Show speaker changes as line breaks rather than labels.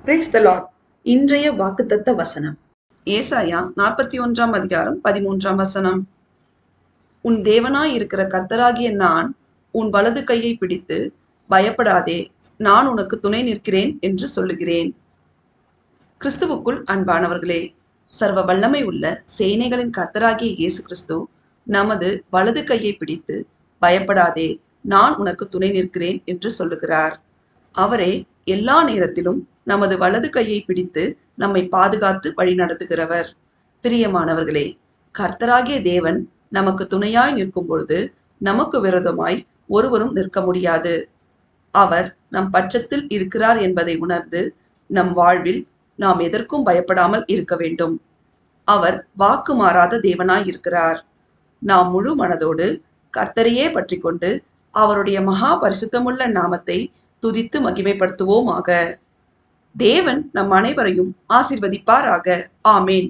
Praise the Lord. இன்றைய வாக்குத்தத்த வசனம் ஏசாயா 41 அதிகாரம் 13 வசனம். உன் தேவனாய் இருக்கிற கர்த்தராகிய நான் உன் வலது கையை பிடித்து பயப்படாதே, நான் உனக்கு துணை நிற்கிறேன் என்று சொல்லுகிறேன். கிறிஸ்துவுக்குள் அன்பானவர்களே, சர்வ வல்லமை உள்ள சேனைகளின் கர்த்தராகிய இயேசு கிறிஸ்து நமது வலது கையை பிடித்து பயப்படாதே, நான் உனக்கு துணை நிற்கிறேன் என்று சொல்லுகிறார். அவரே எல்லா நேரத்திலும் நமது வலது கையை பிடித்து நம்மை பாதுகாத்து வழிநடத்துகிறவர். பிரியமானவர்களே, கர்த்தராகிய தேவன் நமக்கு துணையாய் நிற்கும் பொழுது நமக்கு விரோதமாய் ஒருவரும் நிற்க முடியாது. அவர் நம் பட்சத்தில் இருக்கிறார் என்பதை உணர்ந்து நம் வாழ்வில் நாம் எதற்கும் பயப்படாமல் இருக்க வேண்டும். அவர் வாக்கு மாறாத தேவனாய் இருக்கிறார். நாம் முழு மனதோடு கர்த்தரையே பற்றி கொண்டு அவருடைய மகா பரிசுத்தமுள்ள நாமத்தை துதித்து மகிமைப்படுத்துவோமாக. தேவன் நம் அனைவரையும் ஆசீர்வதிப்பாராக. ஆமேன்.